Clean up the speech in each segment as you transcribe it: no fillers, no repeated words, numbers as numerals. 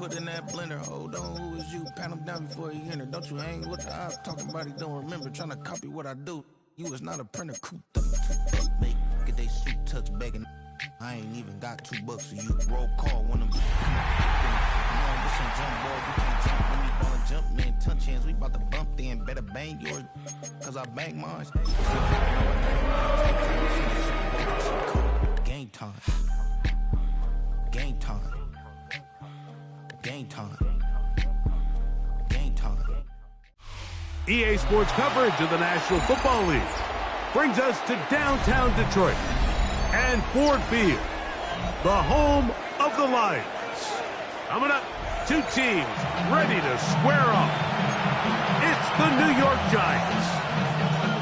put in that blender. Hold on, who is you? Pat him down before he enter. Don't you hang with the ops talking about he don't remember. Trying to copy what I do. You is not a printer. Coop make get they suit tucks begging. I ain't even got $2 for you. Roll call when I'm. This ain't jump ball. You can't jump when me ball and jump man. Touch hands. We about to bump then. Better bang yours. Cause I bang mine. Game time. Game time. Game time. Game time. EA Sports coverage of the National Football League brings us to downtown Detroit and Ford Field, the home of the Lions. Coming up, two teams ready to square off. It's the New York Giants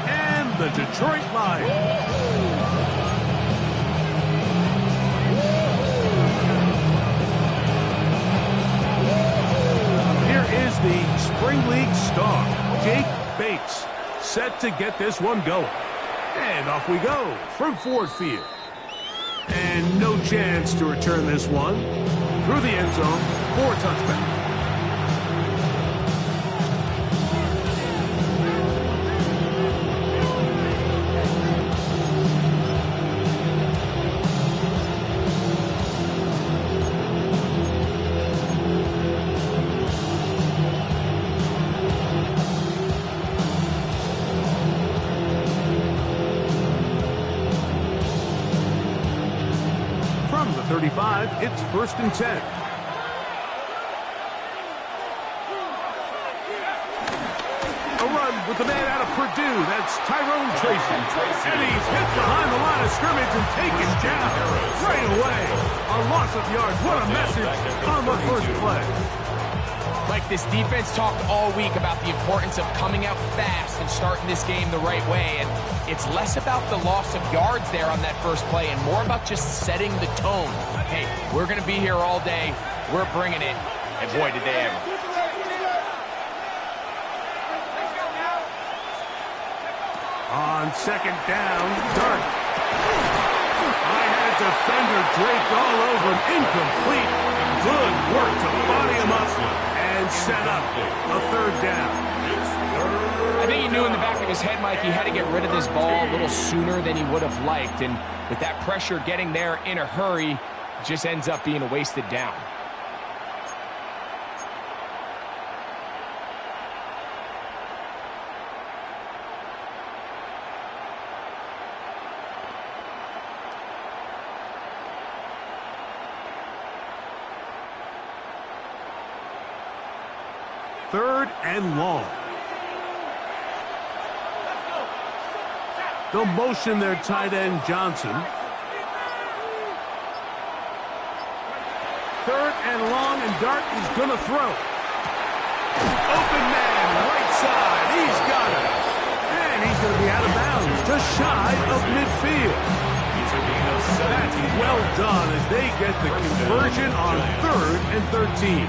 and the Detroit Lions. Is the Spring League star, Jake Bates, set to get this one going. And off we go from Ford Field. And no chance to return this one through the end zone for a touchback. From the 35, it's 1st and 10. A run with the man out of Purdue. That's Tyrone Tracy. And he's hit behind the line of scrimmage and taken down right away. A loss of yards. What a message on the first play. Like this defense talked all week about the importance of coming out fast and starting this game the right way. And it's less about the loss of yards there on that first play and more about just setting the tone. Hey, we're going to be here all day. We're bringing it. And boy, did they ever. On second down, Dart. I had defender draped all over him. Incomplete. Good work to body him up and set up a 3rd down. I think he knew in the back of his head, Mike, he had to get rid of this ball a little sooner than he would have liked. And with that pressure getting there in a hurry, it just ends up being a wasted down. Third and long. They'll motion their tight end, Johnson. 3rd and long, and Dart is going to throw. Open man, right side. He's got it. And he's going to be out of bounds, just shy of midfield. That's well done as they get the conversion on 3rd and 13.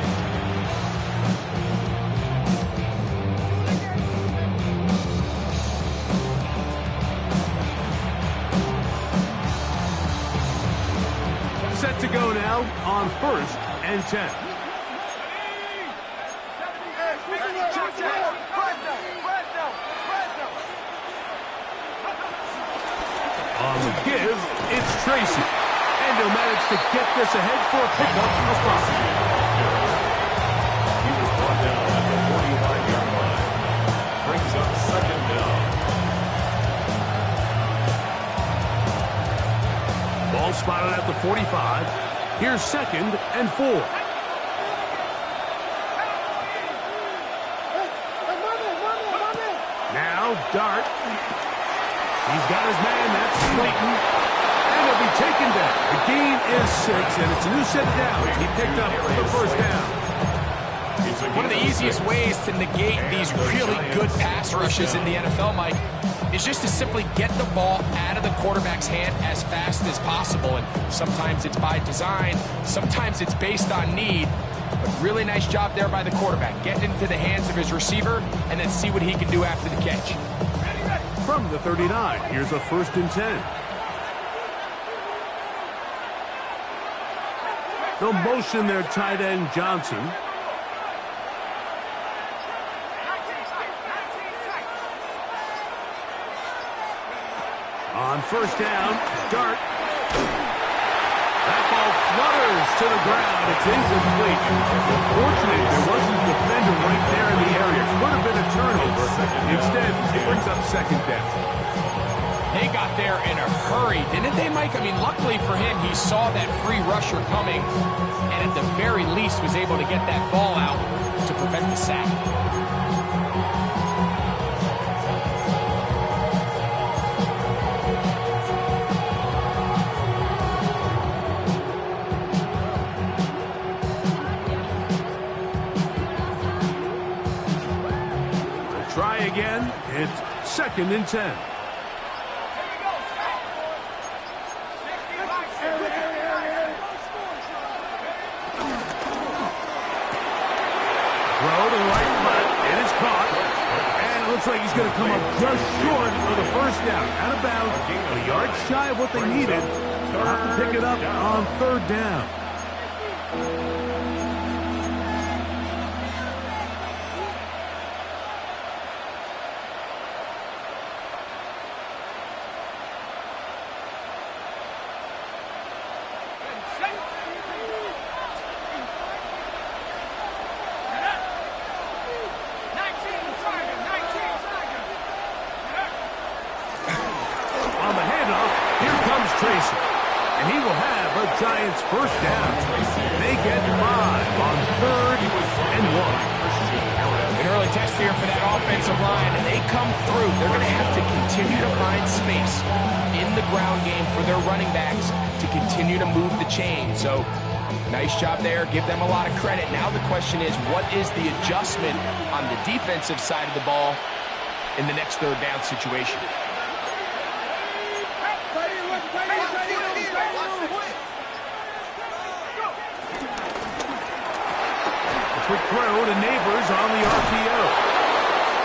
Set to go now on 1st and 10. On the give, it's Tracy. And he'll manage to get this ahead for a pickup of 5. He was brought down at the 45-yard line. Brings up 2nd down. Ball spotted at the 45. Here's 2nd and 4. Now Dart. He's got his man. That's Slayton. And he'll be taken down. The gain is 6, and it's a new set of downs. He picked up the 1st down. One of the easiest ways to negate these really good pass rushes in the NFL, Mike, is just to simply get the ball out of the quarterback's hand as fast as possible. And sometimes it's by design, sometimes it's based on need. But really nice job there by the quarterback, getting into the hands of his receiver and then see what he can do after the catch. From the 39, here's a 1st and 10. They'll motion their tight end, Johnson. On first down, Dart. That ball flutters to the ground. It's incomplete. Unfortunately, there wasn't a defender right there in the area. Could have been a turnover. Instead, it brings up second down. They got there in a hurry, didn't they, Mike? I mean, luckily for him, he saw that free rusher coming, and at the very least was able to get that ball out to prevent the sack. Try again. It's second and 10. Throw to the right flat. It is caught. And it looks like he's going to come up just short of the first down. Out of bounds. A yard shy of what they needed. They'll have to pick it up on third down. And he will have a Giants first down. They get 5 on third and 1. An early test here for that offensive line, and they come through. They're going to have to continue to find space in the ground game for their running backs to continue to move the chain. So, nice job there. Give them a lot of credit. Now the question is, what is the adjustment on the defensive side of the ball in the next third down situation? Quick throw to Neighbors on the RPO.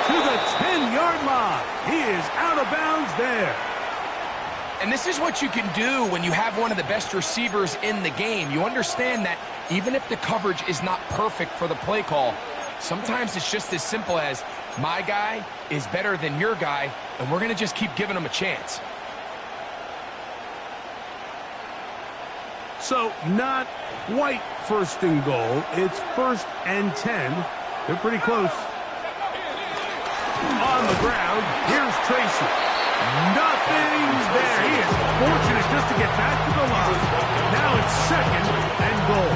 To the 10-yard line. He is out of bounds there. And this is what you can do when you have one of the best receivers in the game. You understand that even if the coverage is not perfect for the play call, sometimes it's just as simple as my guy is better than your guy, and we're going to just keep giving him a chance. So, not quite first and goal. It's first and 10. They're pretty close. On the ground, here's Tracy. Nothing's there. He is fortunate just to get back to the line. Now it's second and goal.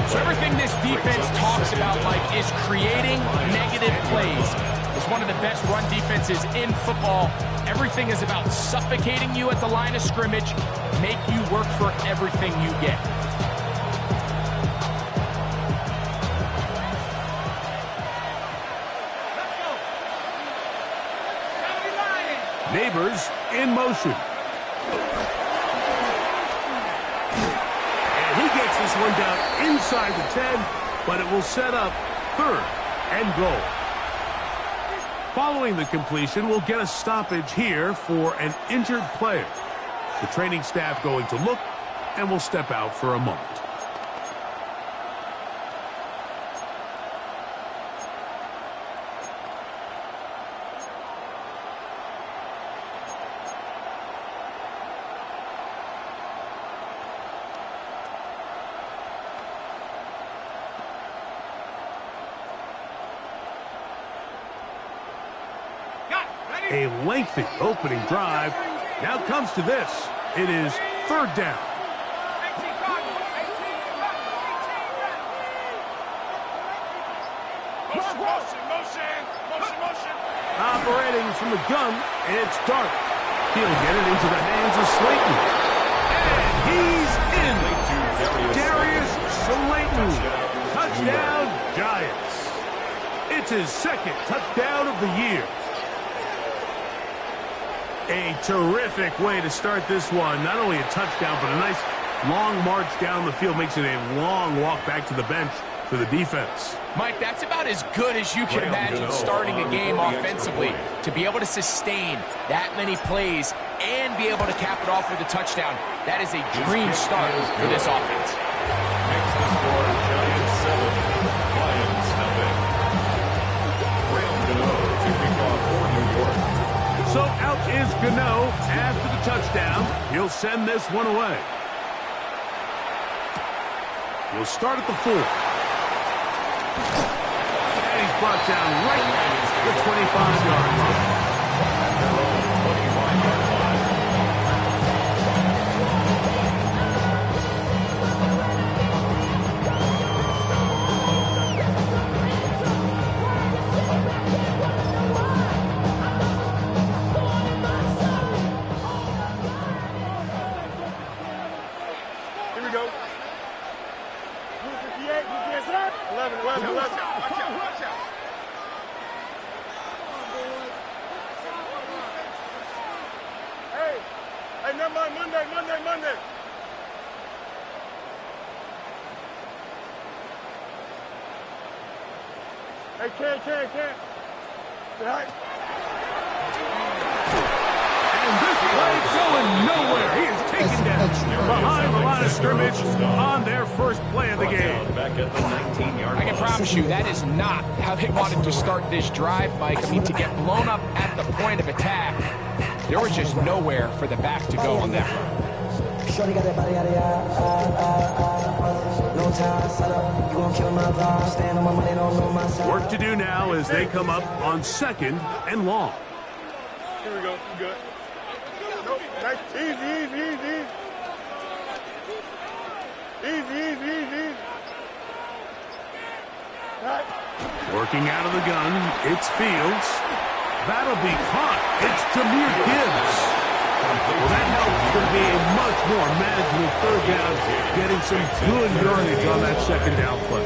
So everything this defense talks about, Mike, is creating negative plays. It's one of the best run defenses in football. Everything is about suffocating you at the line of scrimmage, make you work for everything you get. Neighbors in motion. And he gets this one down inside the 10, but it will set up third and goal. Following the completion, we'll get a stoppage here for an injured player. The training staff going to look, and will step out for a moment. A lengthy opening drive. Now comes to this. It is third down. Motion. Operating from the gun, it's Dart. He'll get it into the hands of Slayton. And he's in. Darius Slayton. Touchdown, Giants. It's his second touchdown of the year. A terrific way to start this one. Not only a touchdown, but a nice long march down the field. Makes it a long walk back to the bench for the defense. Mike, that's about as good as you can imagine starting a game offensively. To be able to sustain that many plays and be able to cap it off with a touchdown. That is a dream start for this offense. Makes the score Giants 7, Lions nothing. Graham Gano to kick off for New York. So out is Gano after the touchdown. He'll send this one away. He'll start at the 4. And he's brought down right at the 25-yard line. At their own 25-yard line. Here we go. 58, 11, 11, 11. Watch out, watch out. Hey, never mind, Monday. Hey, Ken. Tonight. And this play going nowhere. He is taken down behind the line of scrimmage on their first play of the game. Back at the 19-yard line. I can promise you that is not how they wanted to start this drive, Mike. I mean, to get blown up at the point of attack, there was just nowhere for the back to go on that run. Shorty got that body out of no time, set up, you gon' kill my vibe, stand on my money, don't know my side. Work to do now as they come up on 2nd and long. Here we go, you good. Nope, nice, easy. Easy. Right. Working out of the gun, it's Fields. That'll be caught. It's Jahmyr Gibbs. Well, that helps to be a much more manageable 3rd down, getting some good yardage on that 2nd down play.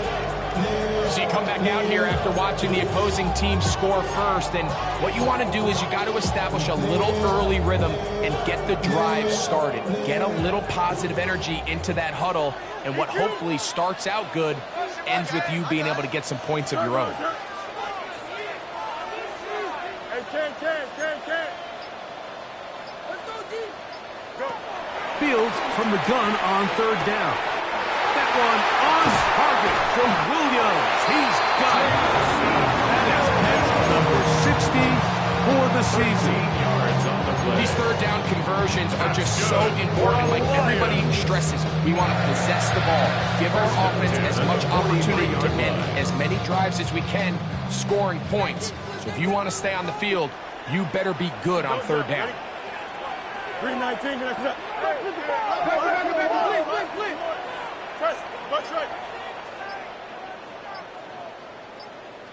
So you come back out here after watching the opposing team score first, and what you want to do is you got to establish a little early rhythm and get the drive started. Get a little positive energy into that huddle, and what hopefully starts out good ends with you being able to get some points of your own. Hey, Ken. Let's go deep. Go. Fields from the gun on 3rd down. That one on target from Williams. He's got it. That is catch number 60 for the season. Yards on the play. These 3rd down conversions are just so important. Like everybody stresses, we want to possess the ball, give our offense as much opportunity to end as many drives as we can, scoring points. So if you want to stay on the field, you better be good on 3rd down. 319, that's up. Press, what's right?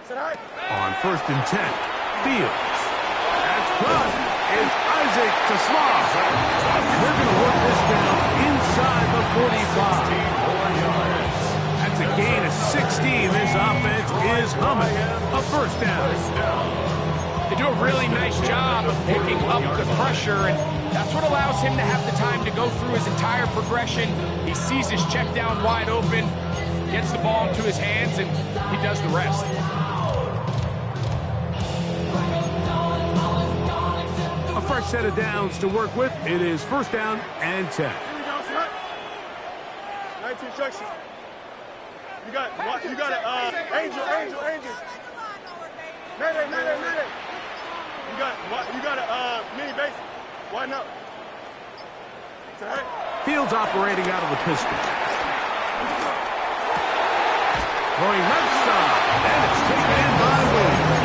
Sit high. On 1st and 10, Fields. That's good. It's Isaac to Slaw. They're going to work this down inside the 45. That's a gain of 16. This offense is humming. A 1st down. They do a really nice job of picking up the pressure, and that's what allows him to have the time to go through his entire progression. He sees his check down wide open, gets the ball into his hands, and he does the rest. A fresh set of downs to work with. It is 1st down and 10. Here we go, son. 19 instructions. You got Angel. Mayday. You got a mini base. Why not? Fields operating out of the pistol. Throwing left side, and it's taken in by Williams.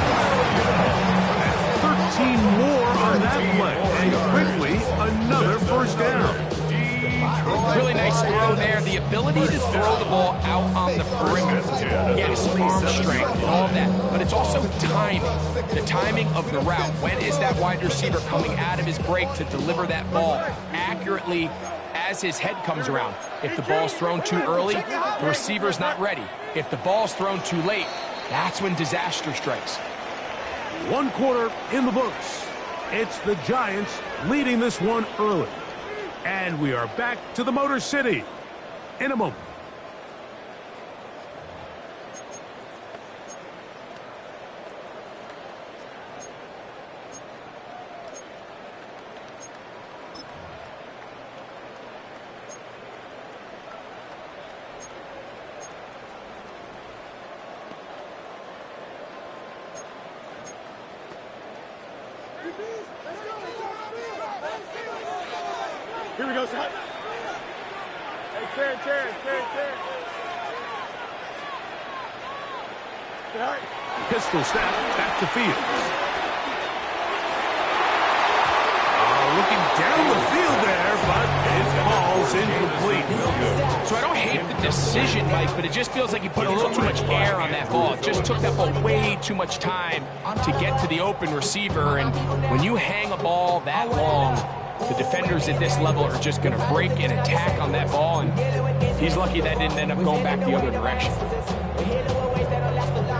That's 13 more on that play, and quickly another 1st down. Really nice throw there. The ability to throw the ball out on the perimeter. Yes, arm strength and all of that. But it's also timing. The timing of the route. When is that wide receiver coming out of his break to deliver that ball accurately as his head comes around? If the ball's thrown too early, the receiver's not ready. If the ball's thrown too late, that's when disaster strikes. 1 quarter in the books. It's the Giants leading this one early. And we are back to the Motor City in a moment. Here we go, son. Hey, Terry. All right. Pistol snap back to Fields. Looking down the field there, but it falls incomplete. So I don't hate the decision, Mike, but it just feels like he put a little too much air on that ball. It just took that ball way too much time to get to the open receiver. And when you hang a ball that long, the defenders at this level are just going to break and attack on that ball. And he's lucky that didn't end up going back the other direction.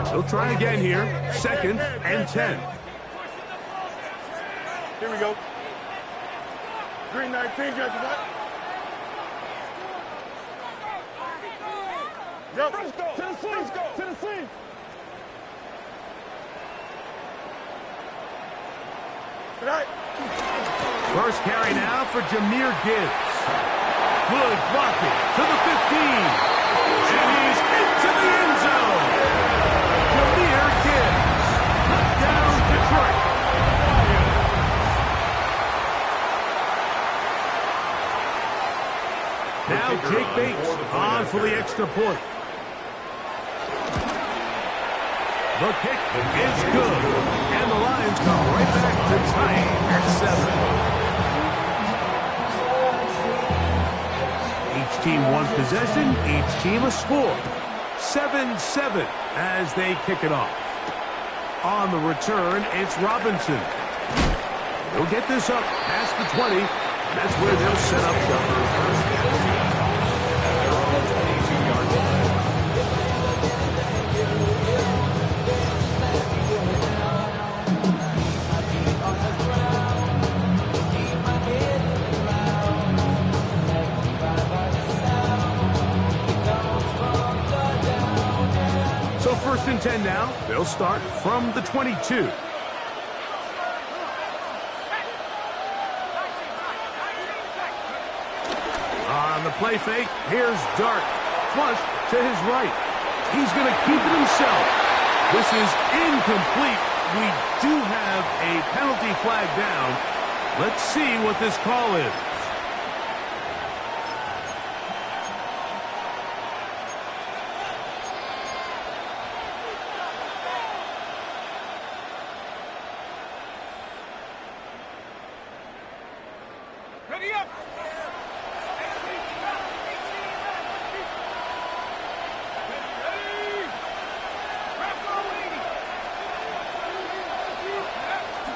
He'll try again here. 2nd and 10. Here we go. Green 19, Judge. Go. To the scene. Tonight. First carry now for Jahmyr Gibbs. Good blocking to the 15. And he's into the end zone. Jahmyr Gibbs. Touchdown, Detroit. Now Jake Bates on for the extra point. The kick is good. And the Lions come right back to tie at 7. Each team one possession, each team a score. 7-7 as they kick it off. On the return, it's Robinson. He'll get this up past the 20. That's where they'll set up shop. So 1st and 10 now. They'll start from the 22. On the play fake, here's Dart. Flush to his right. He's going to keep it himself. This is incomplete. We do have a penalty flag down. Let's see what this call is. Ready up.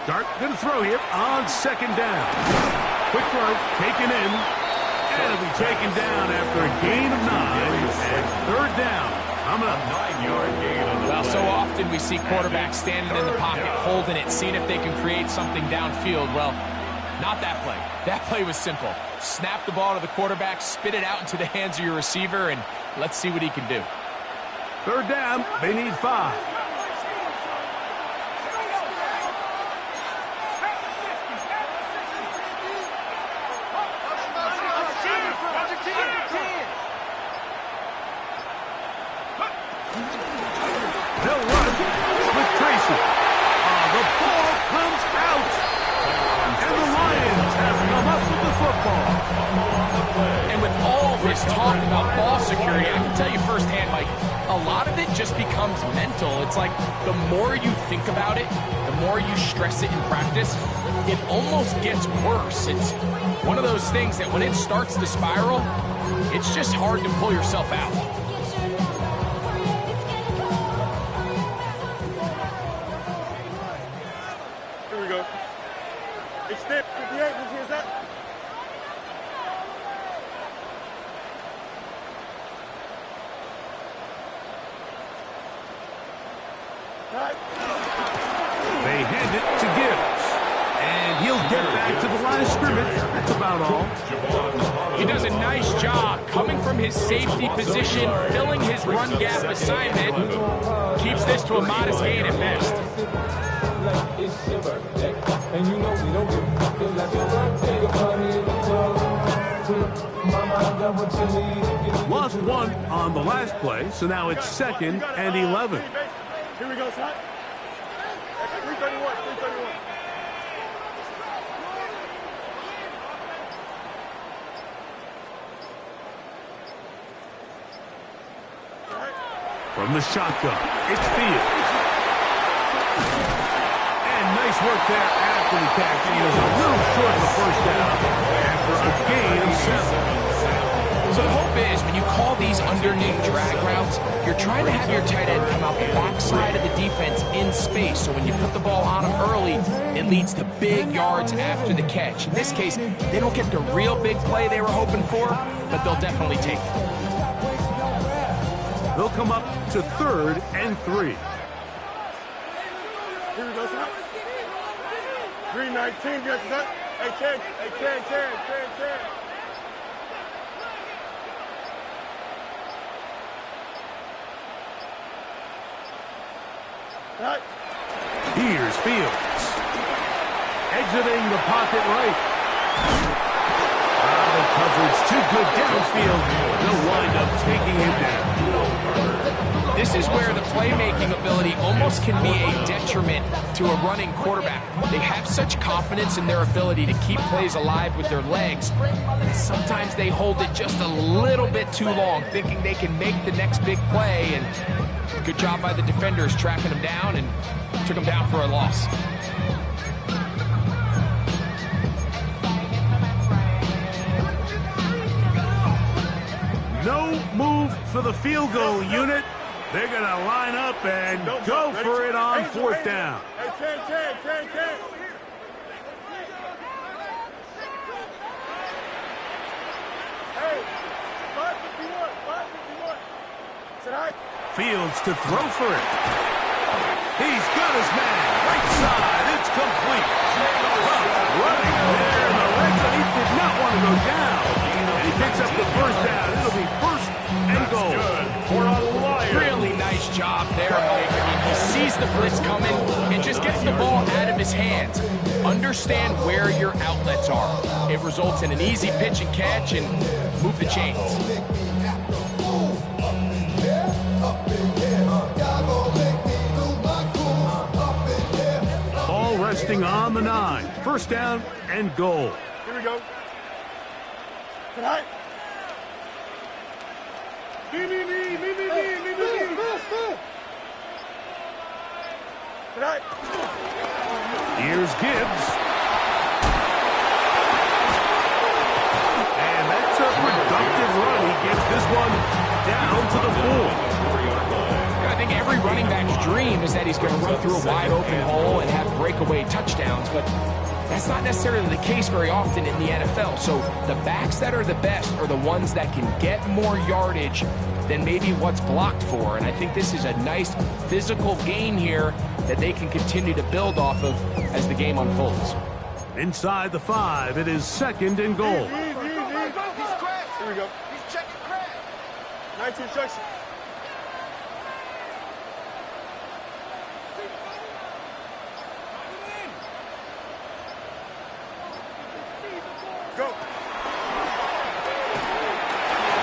Dart going to throw here on 2nd down. Quick throw, taken in. And it'll be taken down after a gain of 9. And 3rd down. Coming up. 9-yard gain on the Well, play. so often we see quarterbacks standing in the pocket, holding it, seeing if they can create something downfield. Well, not that play. That play was simple. Snap the ball to the quarterback, spit it out into the hands of your receiver, and let's see what he can do. 3rd down. They need 5. They'll run with Tracy. The ball comes out. And the Lions have come up with the football. And with all this talk about ball security, I can tell you firsthand, Mike, a lot of it just becomes mental. It's like the more you think about it, the more you stress it in practice, it almost gets worse. It's one of those things that when it starts to spiral, it's just hard to pull yourself out. Here we go. Extend 58. Let's hear that. They hand it to Gibbs. And he'll get back to the line of scrimmage. That's about all. He does a nice job coming from his safety position, filling his run gap assignment, keeps this to a modest gain at best. Lost 1 on the last play, so now it's 2nd and 11. Here we go, son. 331. From the shotgun, it's Fields. And nice work there after the catch. He was a little short of the first down after a gain of 7. So the hope is when you call these underneath drag routes, you're trying to have your tight end come out the backside of the defense in space. So when you put the ball on him early, it leads to big yards after the catch. In this case, they don't get the real big play they were hoping for, but they'll definitely take it. They'll come up to 3rd and 3. Here we go, son. 319, get that. Hey, Ken. Right. Here's Fields. Exiting the pocket right. The coverage too good downfield. They'll wind up taking him down. This is where the playmaking ability almost can be a detriment to a running quarterback. They have such confidence in their ability to keep plays alive with their legs. Sometimes they hold it just a little bit too long, thinking they can make the next big play. And good job by the defenders tracking him down and took him down for a loss. No move for the field goal unit. They're going to line up and go for it on 4th down. Hey, Ken. Hey, 551. Say hi. Fields to throw for it. He's got his man. Right side. It's complete. Running there in the red zone. He did not want to go down. And he picks up the 1st down. It'll be 1st and goal. For a Lion. Really nice job there, Mike. I mean, he sees the blitz coming and just gets the ball out of his hands. Understand where your outlets are. It results in an easy pitch and catch and move the chains. Ball resting on the 9. 1st down and goal. Here we go. Tonight. Me. Tonight. Here's Gibbs. And that's a productive run. He gets this one down to the 4. I think every running back's dream is that he's going to run through a wide open hole and have breakaway touchdowns, but that's not necessarily the case very often in the NFL. So the backs that are the best are the ones that can get more yardage than maybe what's blocked for. And I think this is a nice physical gain here that they can continue to build off of as the game unfolds. Inside the 5, it is 2nd and goal. Here we go. He's checking crack. 19 instruction. Go.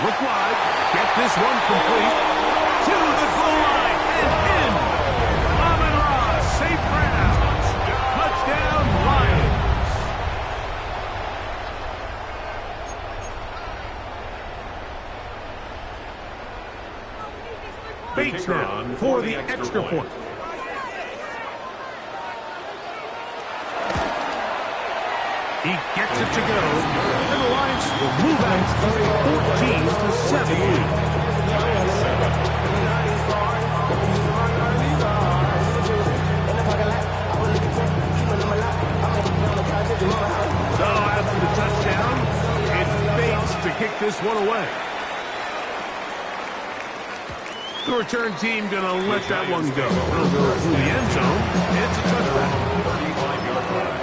Look wide. Get this one complete. To the goal line and in. Amon-Ra, safe ground. Touchdown, Lions. Bates now for the extra point. He gets it to go, and the Lions will move out 14-7 lead. So after the touchdown, it's Bates to kick this one away. The return team going to let that one go. It'll go through the end zone. It's a touchback. 35-yard line.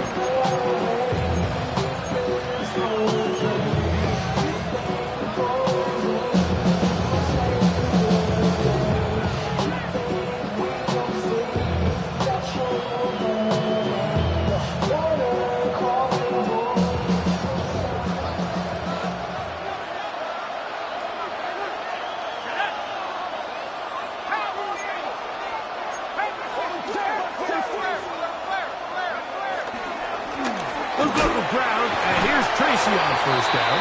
They'll go to the ground, and here's Tracy on 1st down.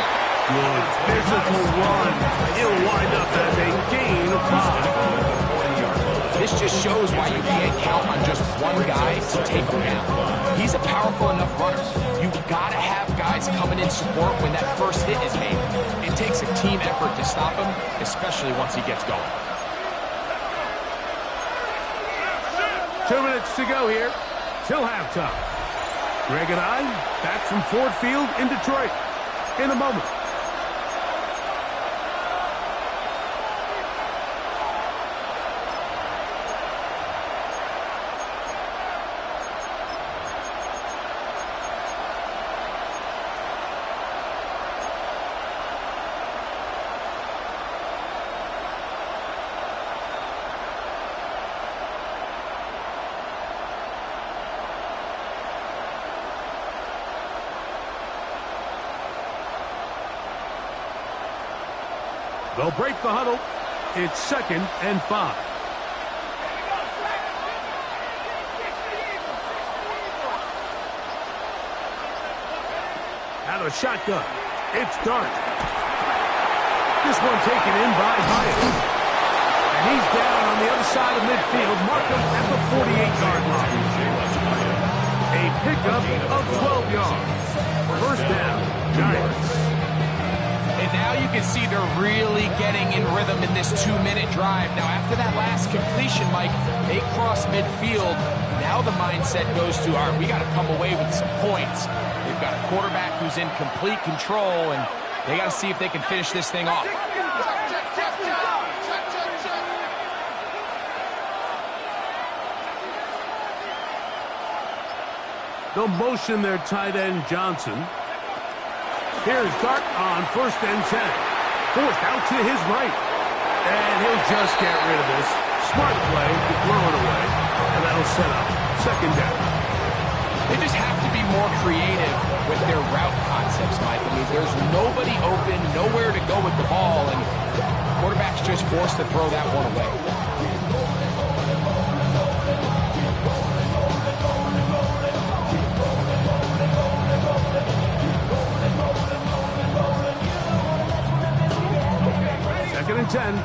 Good physical run. It'll wind up as a gain of 5. this just shows why you can't count on just one guy to take him down. He's a powerful enough runner. You've got to have guys coming in support when that first hit is made. It takes a team effort to stop him, especially once he gets going. 2 minutes to go here till halftime. Greg and I back from Ford Field in Detroit in a moment. They'll break the huddle. It's 2nd and 5. Out of shotgun. It's Dart. This one taken in by Hyatt. And he's down on the other side of midfield. Mark him at the 48-yard line. A pickup of 12 yards. First down, Giants. And now you can see they're really getting in rhythm in this 2-minute drive. Now, after that last completion, Mike, they cross midfield. Now the mindset goes to, all right, we got to come away with some points. They've got a quarterback who's in complete control, and they got to see if they can finish this thing off. They'll motion their tight end, Johnson. Here's Dart on 1st and 10. Forced out to his right. And he'll just get rid of this. Smart play to throw it away. And that'll set up 2nd down. They just have to be more creative with their route concepts, Mike. I mean, there's nobody open, nowhere to go with the ball, and the quarterback's just forced to throw that one away. Second and 10.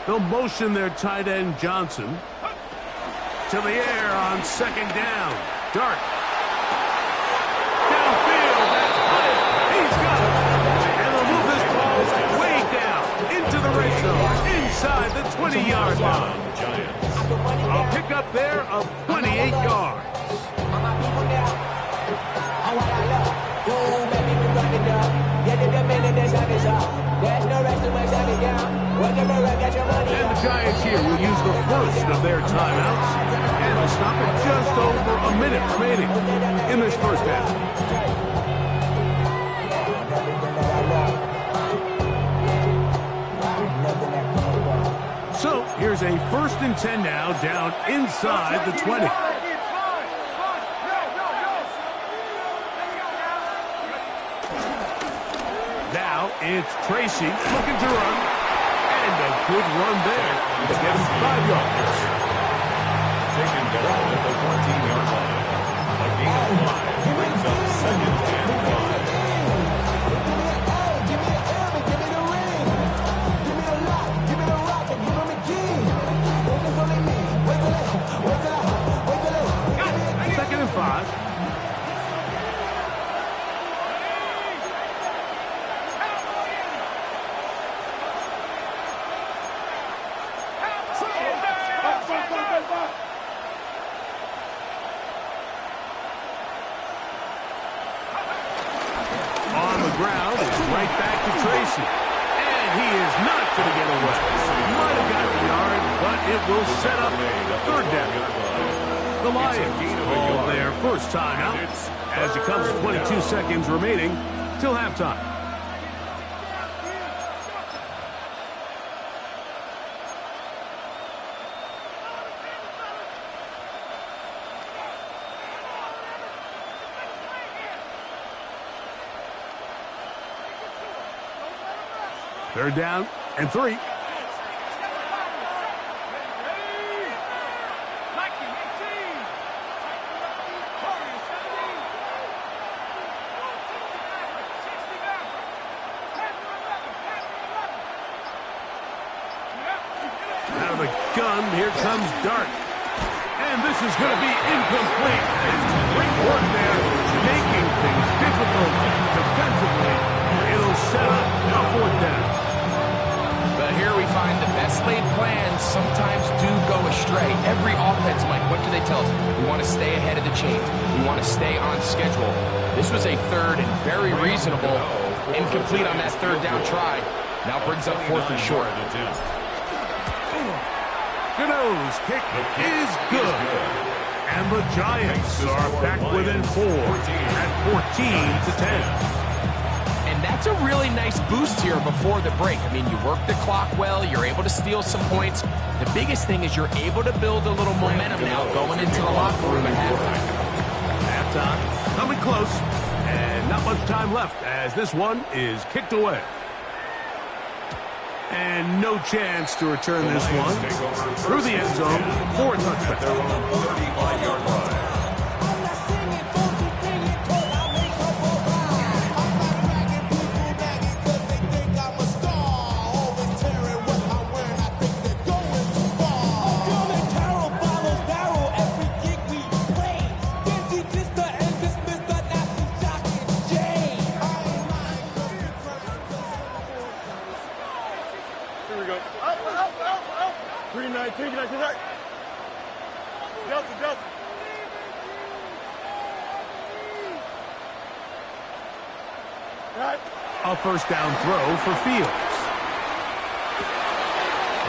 They'll motion their tight end, Johnson, to the air on 2nd down. Dart. Downfield, that's Hyatt. He's got it. And they'll move this ball way down into the red zone, inside the 20-yard line. A pickup there of 28 yards. And the Giants here will use the first of their timeouts. And they'll stop at just over a minute remaining in this first half. So here's a 1st and 10 now, down inside the 20. Now it's Tracy looking to run. And a good run there to get him 5 yards. Taken down at the 14-yard line. A gain of 5 brings up 2nd and 5. Second and 5. On the ground, it's right back to Tracy. And he is not going to get away. Might have got the yard, but it will set up 3rd down. The Lions call their first timeout as it comes to 22 seconds remaining till halftime. Third down and 3. gun, here comes Dart. And this is going to be incomplete. It's great work there, making things difficult defensively. It'll set up a 4th down. But here we find the best laid plans sometimes do go astray. Every offense, Mike, what do they tell us? We want to stay ahead of the chains. We want to stay on schedule. This was a 3rd and very reasonable. Incomplete on that 3rd down try. Now brings up 4th and short. Gano's kick is good. And the Giants are back within 4 at 14-10. And that's a really nice boost here before the break. I mean, you work the clock well. You're able to steal some points. The biggest thing is you're able to build a little momentum now going into the locker room at halftime. Halftime coming close. And not much time left as this one is kicked away. And no chance to return this one through the end zone for a touchback. Their own 35-yard line. Here we go. Up. 319, get that. Delta. Right. A 1st down throw for Fields.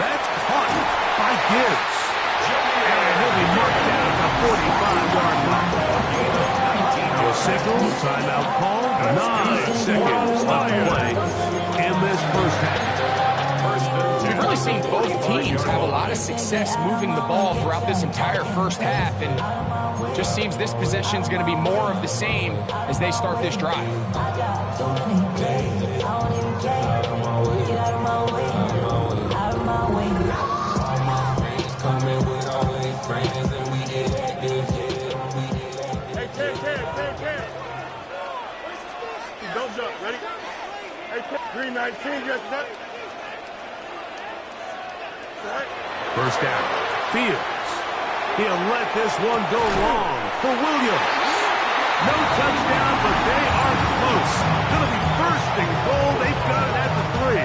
That's caught by Gibbs. And he'll be marked down at the 45-yard line. The signal, timeout call, 9 seconds left to play in this 1st half. We've really seen both teams have a lot of success moving the ball throughout this entire 1st half, and just seems this possession is going to be more of the same as they start this drive. Hey, don't jump. Ready? Hey, 319, get that. 1st down. Fields. He'll let this one go long for Williams. No touchdown, but they are close. Going to be 1st and goal. They've got it at the 3.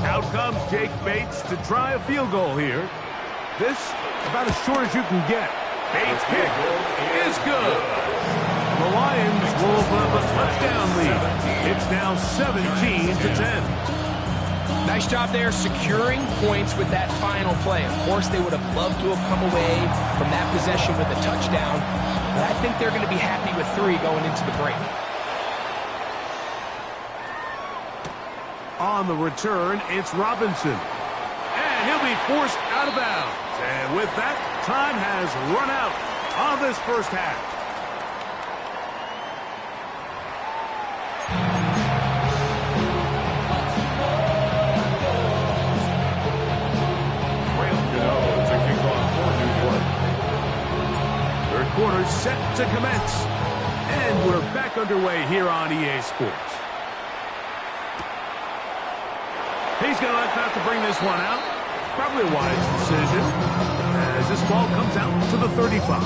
Out comes Jake Bates to try a field goal here. This about as short as you can get. Bates' kick is good. The Lions will open up a touchdown lead. It's now 17-10. Nice job there securing points with that final play. Of course, they would have loved to have come away from that possession with a touchdown, but I think they're going to be happy with 3 going into the break. On the return, it's Robinson. And he'll be forced out of bounds. And with that, time has run out on this 1st half. To kick off for New York. 3rd quarter set to commence. And we're back underway here on EA Sports. He's going to like not to bring this one out. Probably a wise decision as this ball comes out to the 35.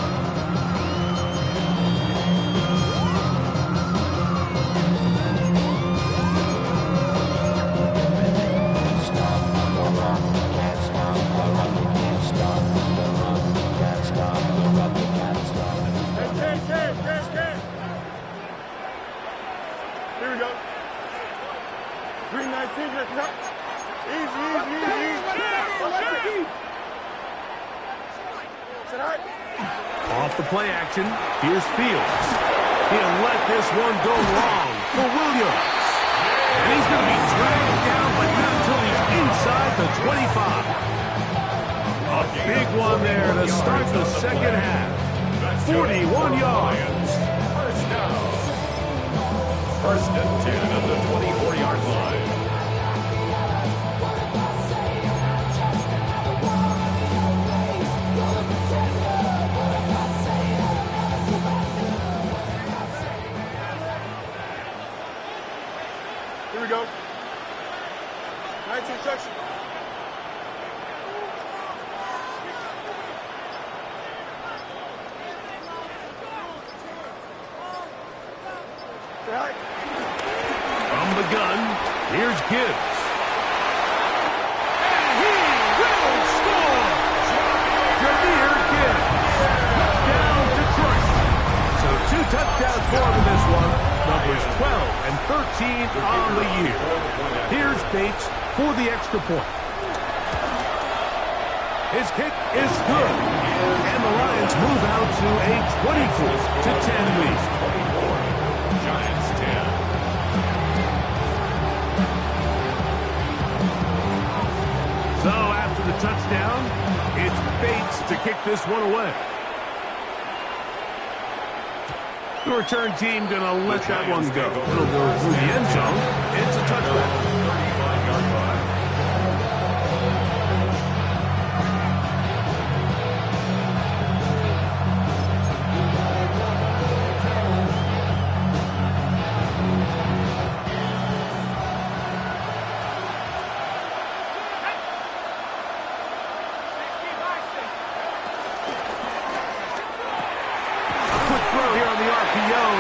Here we go. 319, get that. Easy. Off the play action, here's Fields. He'll let this one go long for Williams. And he's going to be dragged down, but not until he's inside the 25. A big one there to start the 2nd half. 41 yards. 1st and 10 at the 24-yard line. Here we go. Nice instruction. From the gun, here's Gibbs. And he will score! Jameer Gibbs. Touchdown, Detroit. So 2 touchdowns for him in this one. Numbers 12 and 13 on the year. Here's Bates for the extra point. His kick is good. And the Lions move out to a 24-10 lead. Giants 10. So after the touchdown, it's Bates to kick this one away. The return team going to let that one go. It'll go through the end zone. It's a touchback. 35-yard line.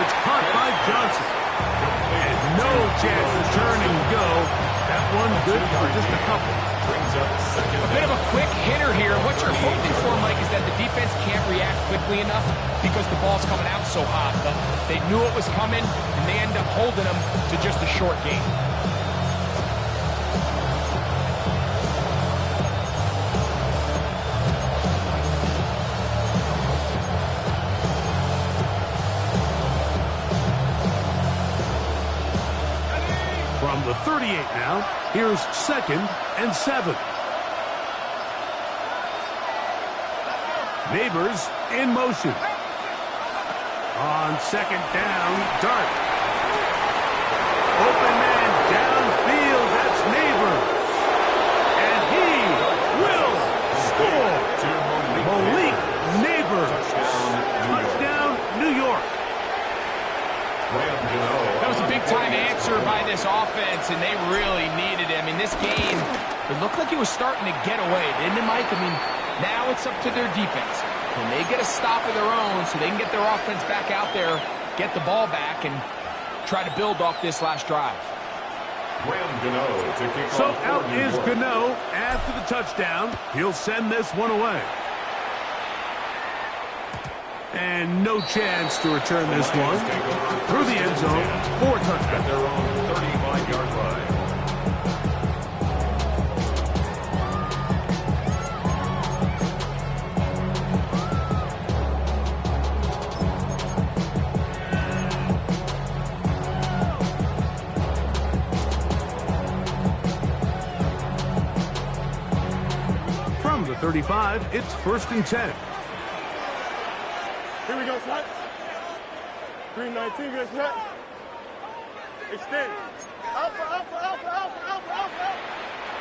It's caught by Johnson. And no chance to turn and go. That one good for just a couple. Brings up second. A bit of a quick hitter here. What you're hoping for, Mike, is that the defense can't react quickly enough because the ball's coming out so hot. But they knew it was coming, and they end up holding them to just a short game. From the 38 now, here's 2nd and 7. Neighbors in motion. On 2nd down, Dart. Open man downfield, that's Neighbors. And he will score. Malik Neighbors. Touchdown, New York. That was a big-time answer by this offense, and they really needed it. I mean, this game, it looked like it was starting to get away, didn't it, Mike? I mean, now it's up to their defense. Can they get a stop of their own so they can get their offense back out there, get the ball back, and try to build off this last drive? So out is Gano after the touchdown. He'll send this one away. And no chance to return this one through the end zone for a touchdown. At their own 35-yard line. From the 35, it's 1st and 10. Here we go, slot. 319, good set. Extend. Alpha, alpha, alpha, alpha, alpha, alpha.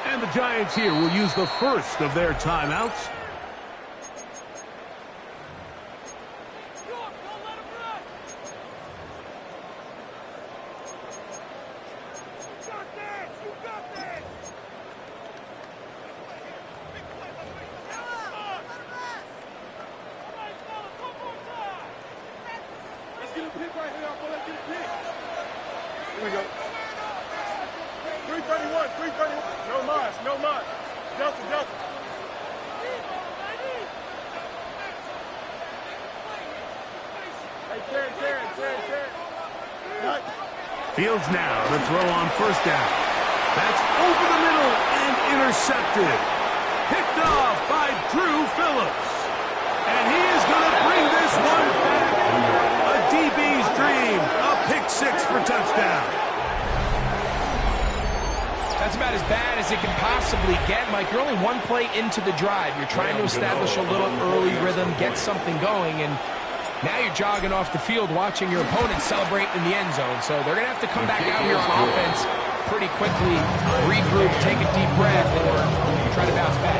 And the Giants here will use the first of their timeouts. Here we go. 331, 331. No mas, no mas. Delta, delta. Hey, Terry. Fields now to throw on 1st down. That's over the middle and intercepted. Picked off by Drew Phillips. And he is going to bring this one back. A DB's dream. A pick 6 for touchdown. That's about as bad as it can possibly get, Mike. You're only one play into the drive. You're trying to establish a little early rhythm, get something going, and now you're jogging off the field watching your opponent celebrate in the end zone. So they're going to have to come back out here on offense pretty quickly, regroup, take a deep breath, and try to bounce back.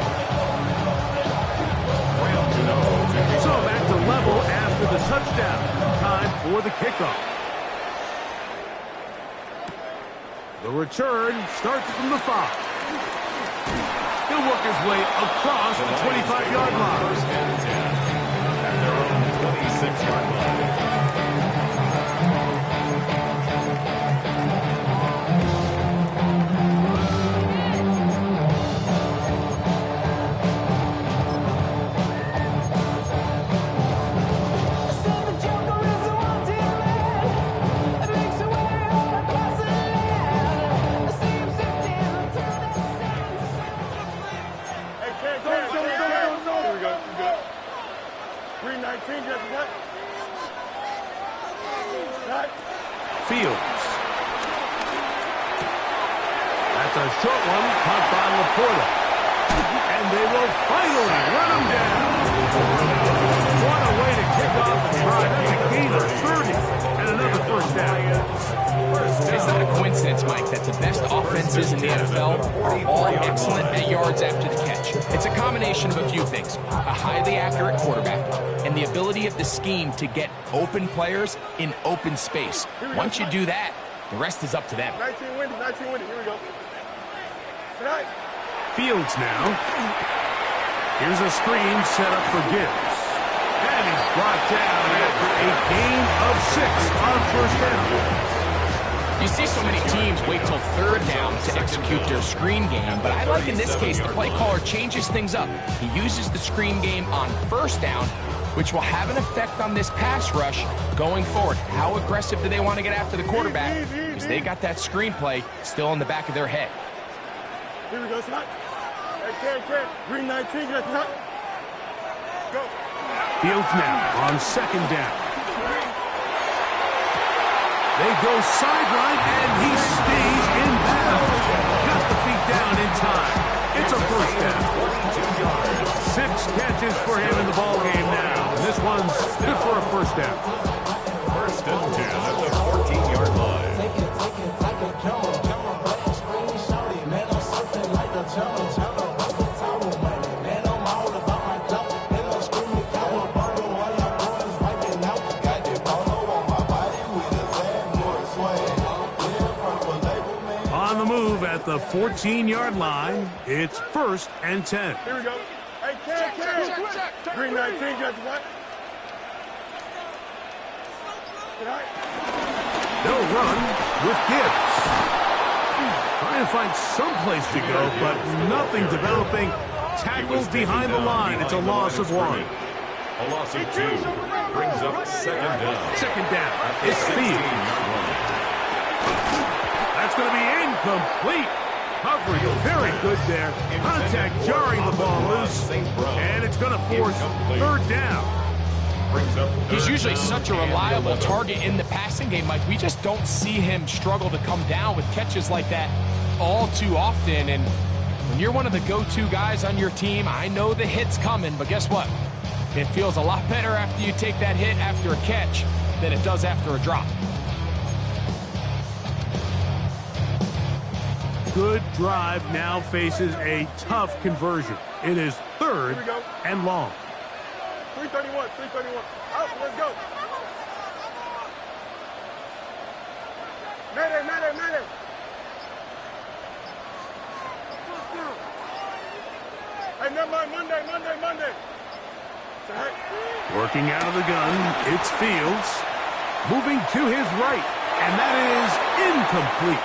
So back to level after the touchdown. Time for the kickoff. The return starts from the 5. He'll work his way across the 25-yard line. First and 10 at their own 26-yard line. Fields. That's a short one, caught by Laporta. And they will finally run him down. What a way to kick off the drive. That's a gain of 30 and another first down. It's not a coincidence, Mike, that the best offenses in the NFL are all excellent at yards after the catch. It's a combination of a few things. A highly accurate quarterback and the ability of the scheme to get open players in open space. Once you do that, the rest is up to them. 19 windy, here we go. Fields now. Here's a screen set up for Gibbs. And he's brought down after a gain of 6 on first down. You see so many teams wait till third down to execute their screen game, but I like in this case the play caller changes things up. He uses the screen game on first down, which will have an effect on this pass rush going forward. How aggressive do they want to get after the quarterback? Because they got that screen play still in the back of their head. Here we go, Scott. Hey, green 19, get hot. Go. Fields now on second down. They go sideline, and he stays in bounds. Got the feet down in time. It's a first down. 6 catches for him in the ball game now. This one's good for a first down. First and 10 at the 14-yard line. At the 14-yard line, it's first and 10. Here we go. Hey, check. Green 19, got the what? They'll run with Gibbs. Trying to find some place to go, but nothing developing. Tackled behind the line. It's a loss of 1. A loss of 2 brings up second down. Second down. It's Fields. That's going to be incomplete. Coverage very good there. Contact jarring the ball loose. And it's going to force third down. He's usually such a reliable target in the passing game, Mike. We just don't see him struggle to come down with catches like that all too often. And when you're one of the go-to guys on your team, I know the hit's coming, but guess what? It feels a lot better after you take that hit after a catch than it does after a drop. Good drive now faces a tough conversion. It is third and long. 331. Out, let's go. Mayday. Hey, never mind, Monday. Working out of the gun, it's Fields. Moving to his right, and that is incomplete.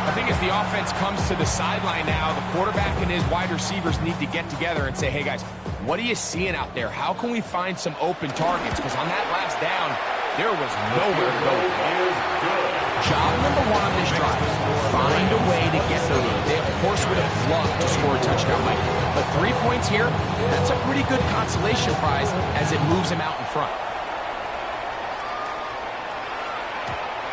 I think as the offense comes to the sideline now, the quarterback and his wide receivers need to get together and say, hey, guys, what are you seeing out there? How can we find some open targets? Because on that last down, there was nowhere to go. Job number 1 on this drive, find a way to get the lead. They, of course, would have loved to score a touchdown, Mike. But 3 points here, that's a pretty good consolation prize as it moves him out in front.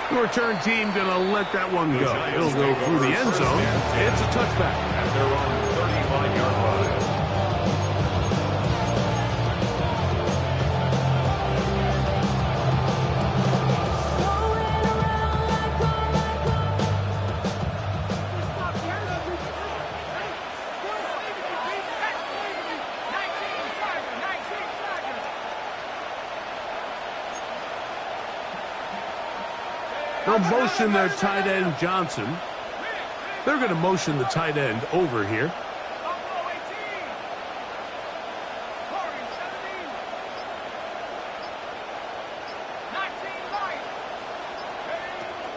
The return team going to let that one go. It'll go through the end zone. It's a touchback. At their own 35-yard line. They'll motion their tight end Johnson. They're going to motion the tight end over here.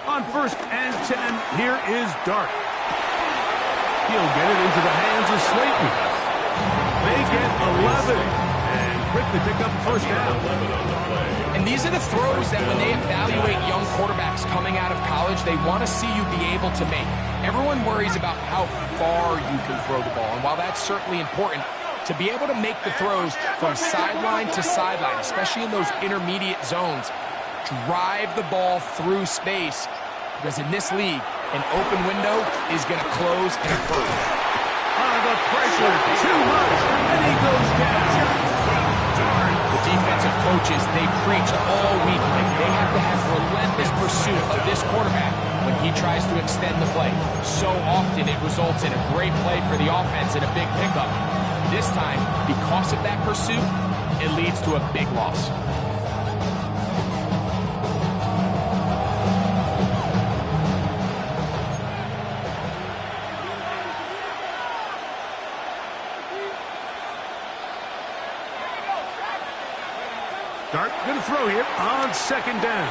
On 1st and 10, here is Dart. He'll get it into the hands of Slayton. They get 11 and quickly pick up first down. And these are the throws that when they evaluate young quarterbacks coming out of college, they want to see you be able to make. Everyone worries about how far you can throw the ball. And while that's certainly important, to be able to make the throws from sideline to sideline, especially in those intermediate zones, drive the ball through space, because in this league, an open window is going to close in a hurry. The pressure, too much, and he goes down. The defensive coaches, they preach all week like they have to have relentless pursuit of this quarterback when he tries to extend the play. So often it results in a great play for the offense and a big pickup. This time, because of that pursuit, it leads to a big loss. Dart going to throw here on 2nd down.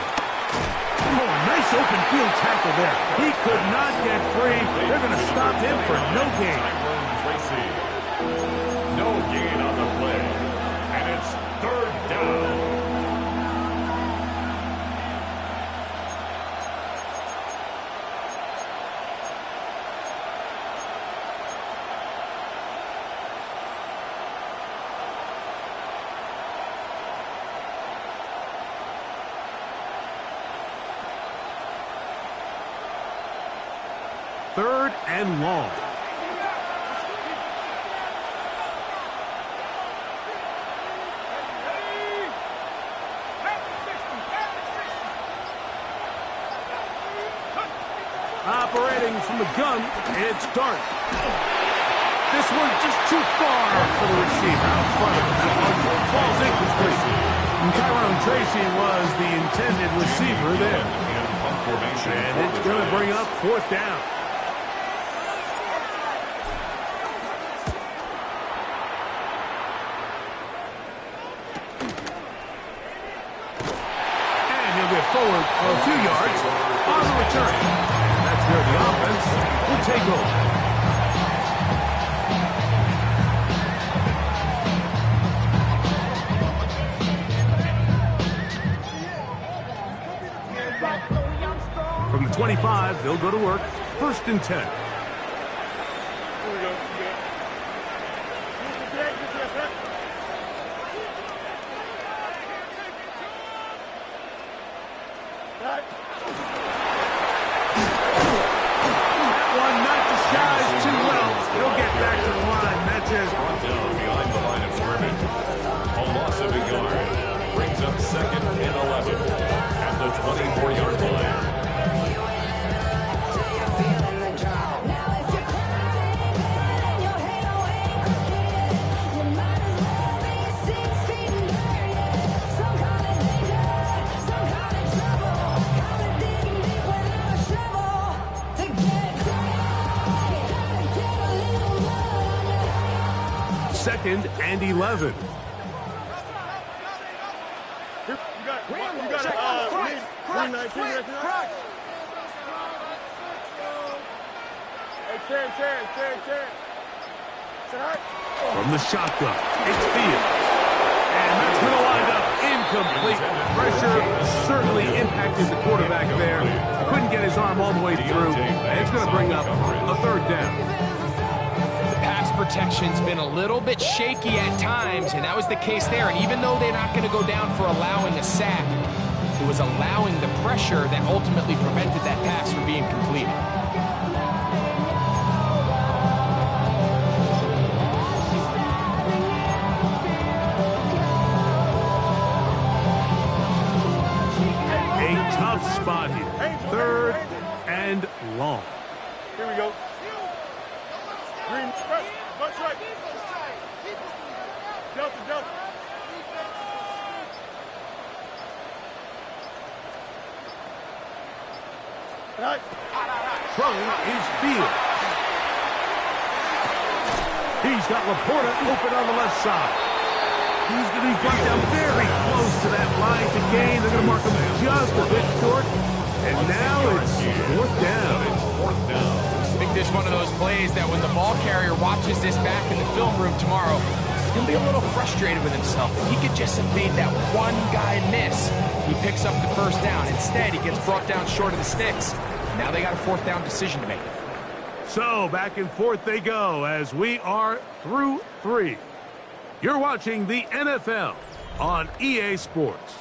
Oh, nice open field tackle there. He could not get free. They're going to stop him for no gain. No gain on the play. And it's 3rd down. Third and long. Operating from the gun, it's Dart. This one just too far for the receiver. Out front of him. Falls incomplete. And Tyrone Tracy was the intended receiver there. And it's going to bring up 4th down. Forward a few yards on the return. And that's where the offense will take over. From the 25, they'll go to work. 1st and 10. Second and 11. You got 19. Hey, From the shotgun, it's Fields. And that's going to wind up incomplete. Pressure certainly impacted the quarterback there. Couldn't get his arm all the way through. And it's going to bring up a 3rd down. Protection's been a little bit shaky at times, and that was the case there. And even though they're not going to go down for allowing a sack, it was allowing the pressure that ultimately prevented that pass from being completed. A tough spot here. 3rd and long. Here we go. Green, press. Bunch right. Delta. Right. Throwing is Fields. He's got Laporta open on the left side. He's going to be brought down very close to that line to gain. They're going to mark him just a bit short. And now it's fourth down. I think this is one of those plays that when the ball carrier watches this back in the film room tomorrow, he's going to be a little frustrated with himself. If he could just have made that one guy miss, he picks up the first down. Instead, he gets brought down short of the sticks. Now they got a fourth down decision to make. So back and forth they go as we are through 3. You're watching the NFL on EA Sports.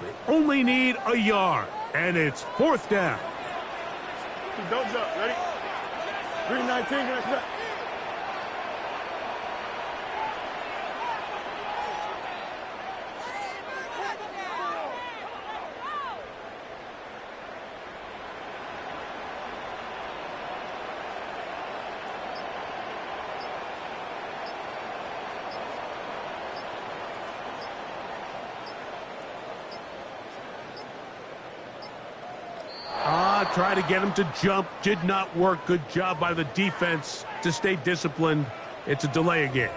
They only need a yard, and it's fourth down. Don't jump. Ready? 319. Next step. Try to get him to jump. Did not work. Good job by the defense to stay disciplined. It's a delay again.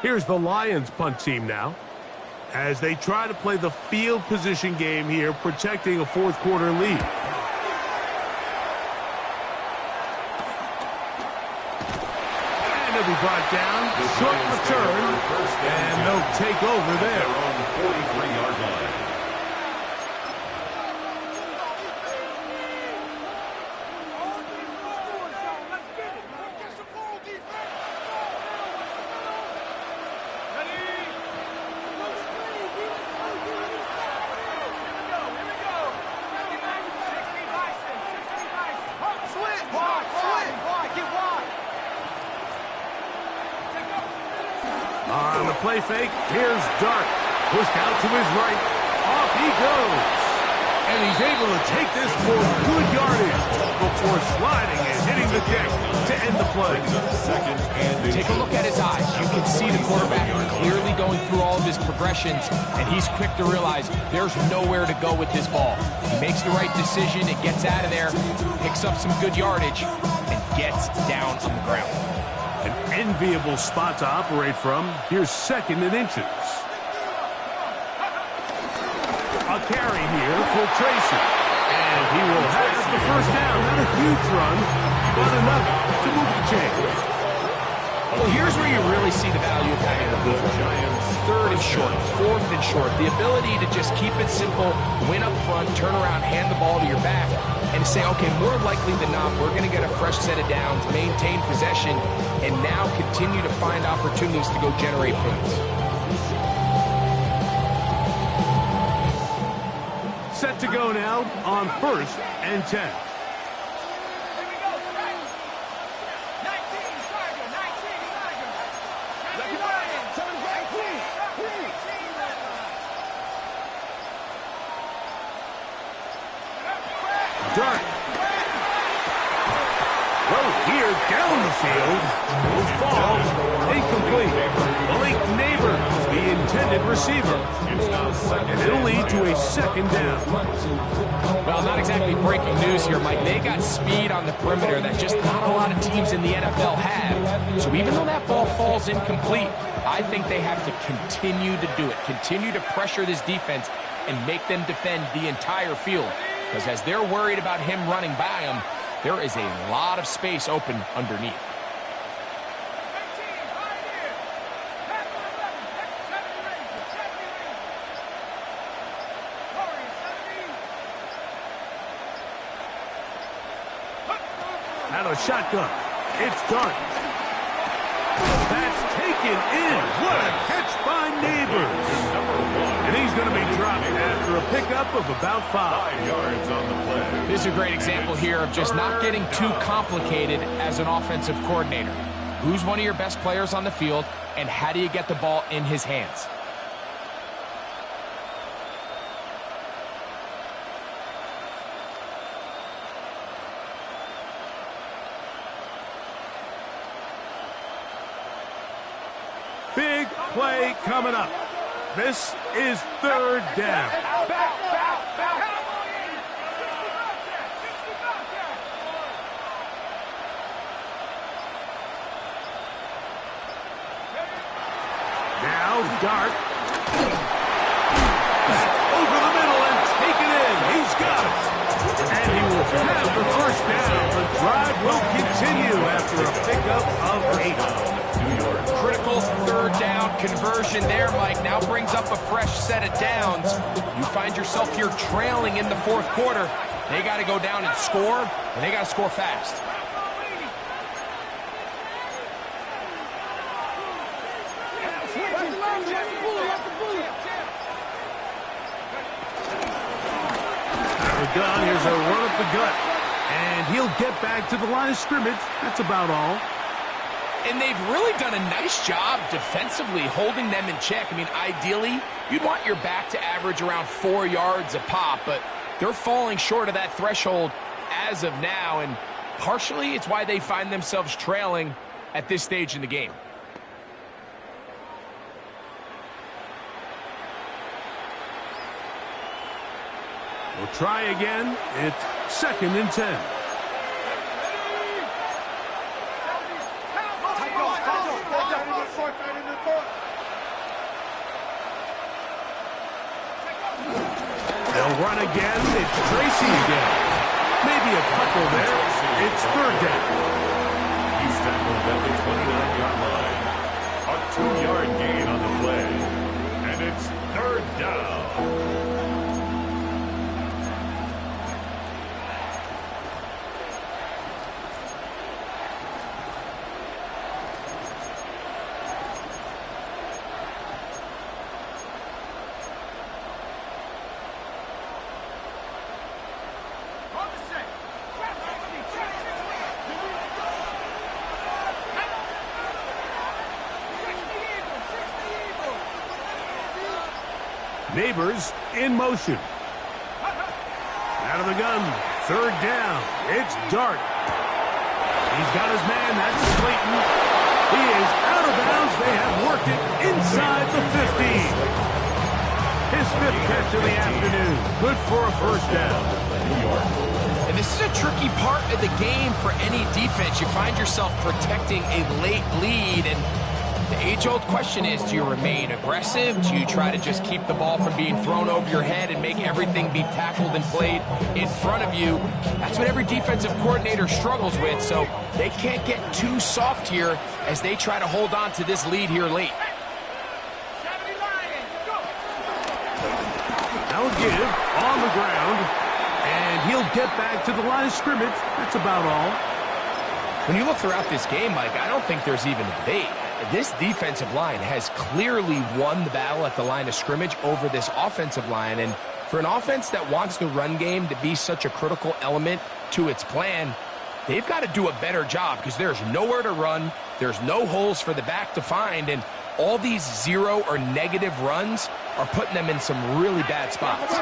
Here's the Lions punt team now as they try to play the field position game here, protecting a fourth quarter lead. And they'll be brought down. Short return. And they'll take over there. On the 43-yard line. On the play fake, here's Dart. Pushed out to his right. Off he goes. And he's able to take this for good yardage before sliding and hitting the deck to end the play. Take a look at his eyes. You can see the quarterback clearly going through all of his progressions, and he's quick to realize there's nowhere to go with this ball. He makes the right decision, it gets out of there, picks up some good yardage, and gets down on the ground. An enviable spot to operate from. Here's 2nd and inches. A carry here for Tracy. And he will have the first down. Not a huge run, but enough to move the chains. Well, here's where you really see the value of having a good run. 3rd and short, 4th and short. The ability to just keep it simple, win up front, turn around, hand the ball to your back, and say, okay, more likely than not, we're going to get a fresh set of downs, maintain possession, and now continue to find opportunities to go generate points. Set to go now on 1st and 10. Dark. Well, here down the field. Will fall. Incomplete. Malik Neighbors, the intended receiver. And it'll lead to a 2nd down. Well, not exactly breaking news here, Mike. They got speed on the perimeter that just not a lot of teams in the NFL have. So even though that ball falls incomplete, I think they have to continue to do it. Continue to pressure this defense and make them defend the entire field. Because as they're worried about him running by them, there is a lot of space open underneath. Out of shotgun. It's Dart. That's taken in. What a catch by Neighbors. And he's going to be dropped after a pickup of about 5 yards on the play. This is a great example here of just not getting too complicated as an offensive coordinator. Who's one of your best players on the field, and how do you get the ball in his hands? Big play coming up. This is 3rd down. Now Dart. Over the middle and take it in. He's got it. And he will have the first down. The drive will continue after a pickup of 8. Critical 3rd down conversion there, Mike. Now brings up a fresh set of downs. You find yourself here trailing in the 4th quarter. They got to go down and score, and they got to score fast. Gun, here's a run up the gut. And he'll get back to the line of scrimmage. That's about all. And they've really done a nice job defensively holding them in check. I mean, ideally, you'd want your back to average around 4 yards a pop, but they're falling short of that threshold as of now, and partially it's why they find themselves trailing at this stage in the game. We'll try again. It's 2nd and 10. They'll run again. It's Tracy again. Maybe a couple there. It's 3rd down. He's tackled at the 29-yard line. A 2-yard gain on the play. And it's 3rd down. Neighbors in motion. Out of the gun, third down. It's Dart. He's got his man, that's Slayton. He is out of bounds. They have worked it inside the 15. His fifth catch of the afternoon. Good for a first down. And this is a tricky part of the game for any defense. You find yourself protecting a late lead, and the age-old question is, do you remain aggressive? Do you try to just keep the ball from being thrown over your head and make everything be tackled and played in front of you? That's what every defensive coordinator struggles with, so they can't get too soft here as they try to hold on to this lead here late. Now give on the ground, and he'll get back to the line of scrimmage. That's about all. When you look throughout this game, Mike, I don't think there's even a debate. This defensive line has clearly won the battle at the line of scrimmage over this offensive line. And for an offense that wants the run game to be such a critical element to its plan, they've got to do a better job because there's nowhere to run. There's no holes for the back to find. And all these zero or negative runs are putting them in some really bad spots.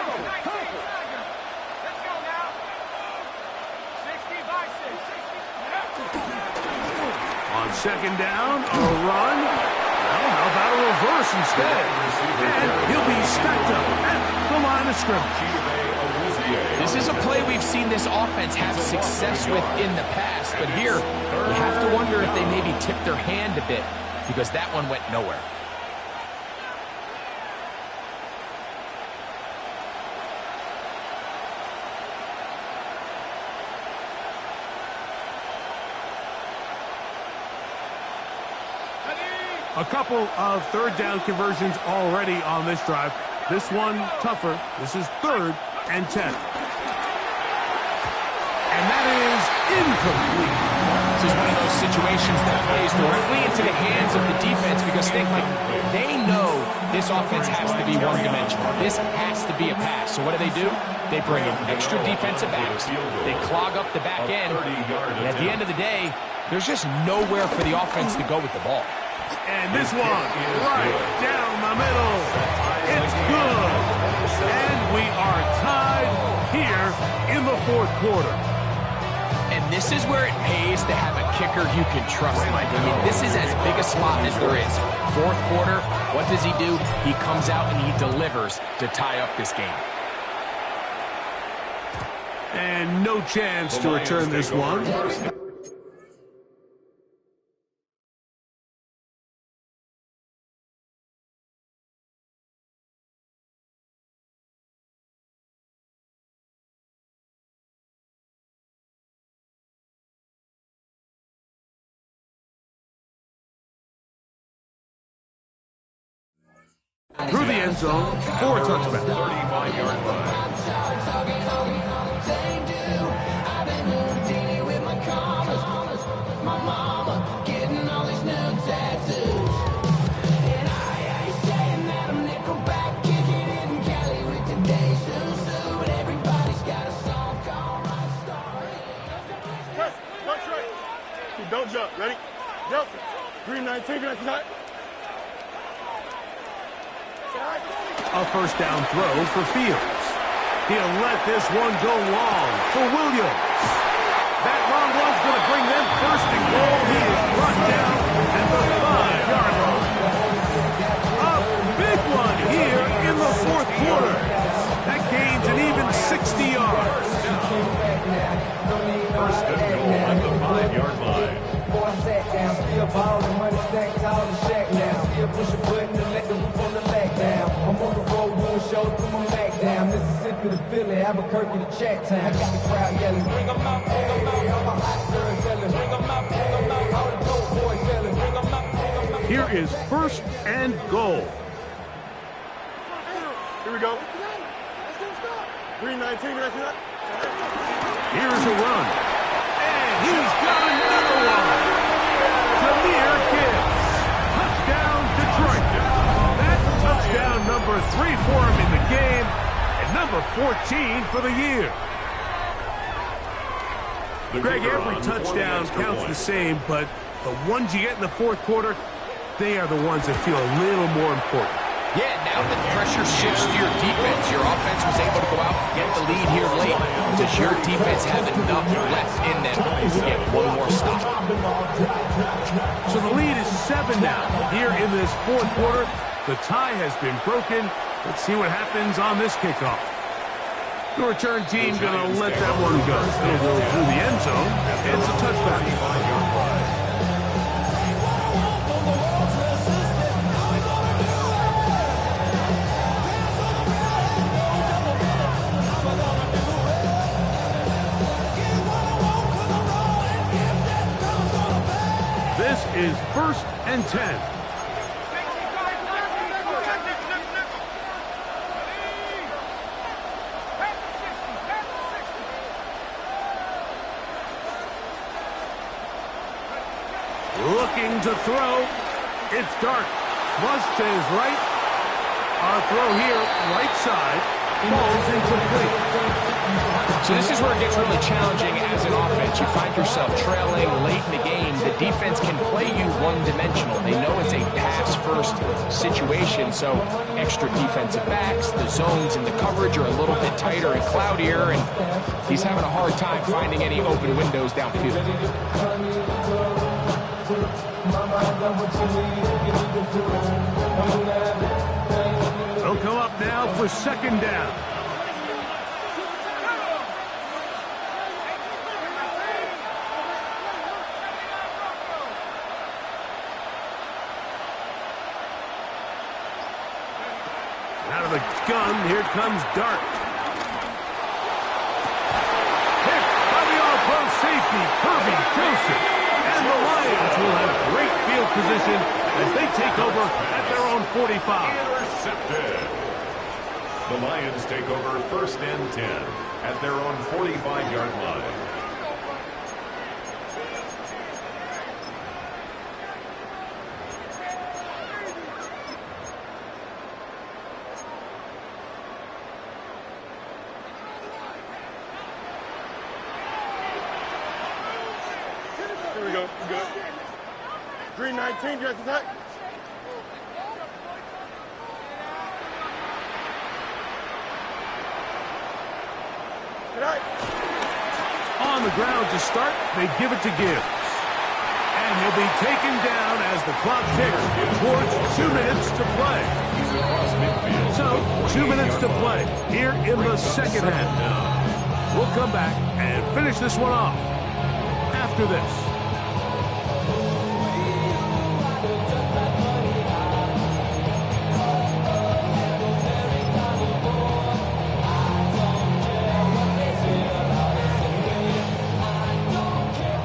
Second down, a run. Well, how about a reverse instead? And he'll be stacked up at the line of scrimmage. This is a play we've seen this offense have success with in the past, but here you have to wonder if they maybe tipped their hand a bit because that one went nowhere. A couple of third down conversions already on this drive. This one tougher. This is 3rd and 10. And that is incomplete. This is one of those situations that plays directly into the hands of the defense because think, like, they know this offense has to be one-dimensional. This has to be a pass. So what do? They bring in extra defensive backs. They clog up the back end. And at the end of the day, there's just nowhere for the offense to go with the ball. And this one, right down the middle. It's good. And we are tied here in the 4th quarter. And this is where it pays to have a kicker you can trust, Mike. I mean, this is as big a spot as there is. 4th quarter, what does he do? He comes out and he delivers to tie up this game. And no chance to return this one. Through the end zone, 4 touchdowns. 35-yard line. Don't jump. Ready? Jump. Green 19, green 19. A first down throw for Fields. He'll let this one go long for Williams. That long one's going to bring them first and goal. He is brought down at the 5-yard line. A big one here in the 4th quarter. That gains an even 60 yards. First and goal at the 5-yard line. Still balling, money stacked tall and shack now. Still push a button to let the roof on the leg down. I'm on the road doing shows, put my back down. Mississippi to Philly, Albuquerque to Chattown. I got the crowd yelling, bring 'em out, bring 'em out. All my hot girls yelling, bring 'em out, bring 'em out. All the dope boys yelling, bring 'em out, bring 'em out. Here is first and goal. Here we go. Green 19, green 19. Here's a run. And he's got another one. Jameer Gibbs. Touchdown, Detroit. That touchdown number 3 for him in the game, and number 14 for the year. Greg, every touchdown counts the same, but the ones you get in the 4th quarter, they are the ones that feel a little more important. Yeah, now that pressure shifts to your defense, your offense was able to go out get the lead here late. Does your defense have enough left in them to get one more stop? So the lead is 7 now. Here in this fourth quarter, the tie has been broken. Let's see what happens on this kickoff. The return team going to let that one go. It'll go through the end zone, and it's a touchback. This is 1st and 10. Looking to throw. It's Dart. Flush to his right. Our throw here, right side, falls incomplete. So this is where it gets really challenging as an offense. You find yourself trailing late in the game. The defense can play you one-dimensional. They know it's a pass-first situation, so extra defensive backs, the zones and the coverage are a little bit tighter and cloudier, and he's having a hard time finding any open windows downfield. They'll come up now for 2nd down. Out of the gun, here comes Dart. Hit by the all-pro safety, Kirby Joseph. And the Lions will have great field position as they take over at their own 45. Intercepted. The Lions take over 1st and 10 at their own 45-yard line. Here we go. We good. Green 19, dress attack. On the ground to start, they give it to Gibbs. And he'll be taken down as the clock ticks towards 2 minutes to play. So, 2 minutes to play here in the second half. We'll come back and finish this one off after this.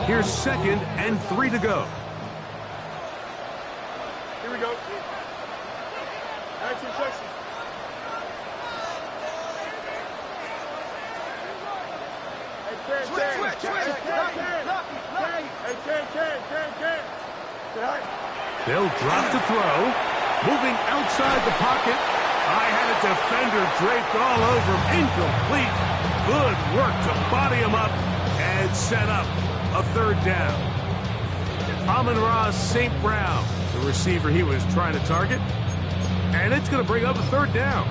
Here's 2nd and 3 to go. Here we go. Action section. They'll drop to throw. Moving outside the pocket. I had a defender draped all over him. Incomplete. Good work to body him up and set up a 3rd down. Amon-Ra St. Brown, the receiver he was trying to target. And it's going to bring up a 3rd down.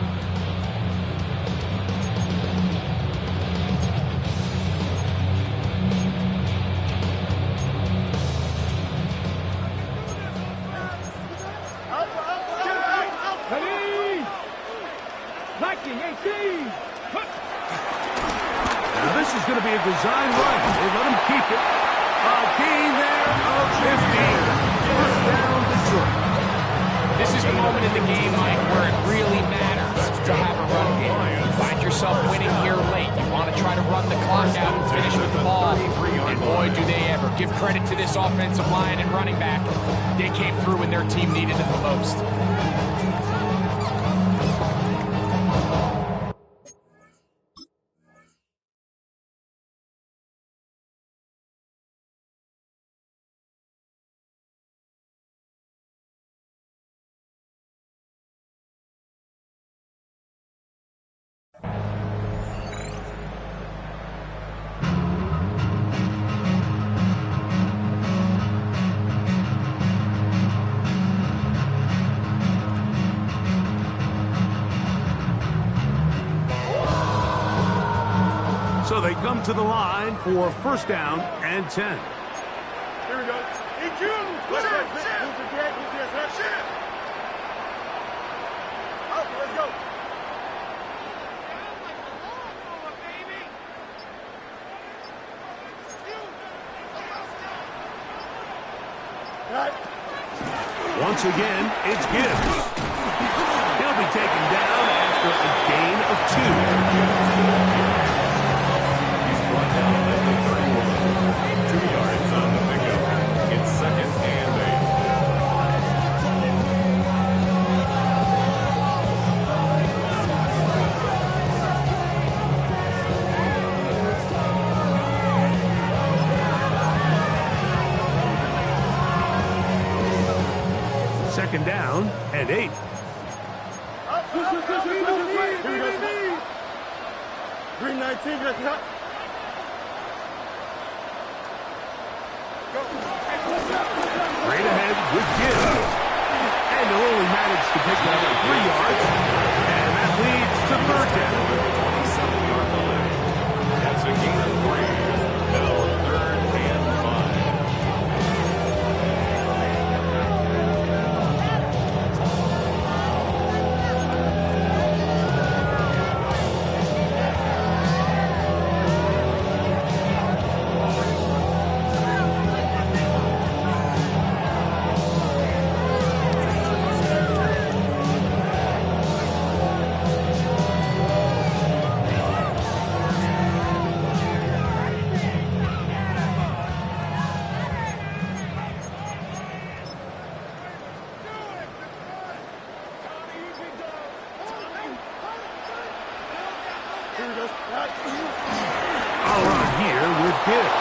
Now this is going to be a design run. They let him keep it. A gain there of 15. 1st down, Detroit. This is the moment in the game, Mike, where it really matters to have a run game. You find yourself winning here late. You want to try to run the clock out and finish with the ball. And boy, do they ever. Give credit to this offensive line and running back. They came through when their team needed them the most. So they come to the line for first down and 10. Here we go. EQ. Let's go. Okay, let's go. Once again, it's Gibbs. He'll be taken down after a gain of 2. He's brought down at the 31. 2 yards on the pickup. It's 2nd and 8. Second down and 8. Green 19, let's go. Straight ahead with Gibbs. And they'll only manage to pick up 3 yards. And that leads to third down. 27-yard line. That's a gain of 3. Now 3rd and 5. All right, here with Gibbs.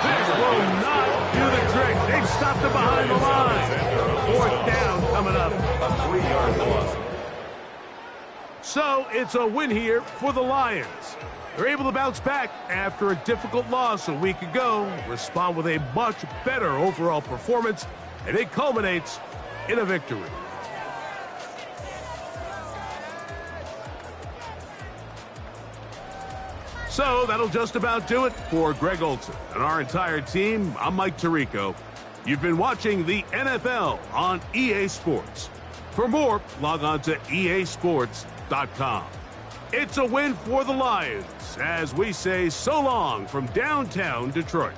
This will not do the trick. They've stopped him behind the line. 4th down coming up. A 3-yard loss. So it's a win here for the Lions. They're able to bounce back after a difficult loss a week ago, respond with a much better overall performance, and it culminates in a victory. So that'll just about do it for Greg Olson and our entire team. I'm Mike Tirico. You've been watching the NFL on EA Sports. For more, log on to easports.com. It's a win for the Lions as we say so long from downtown Detroit.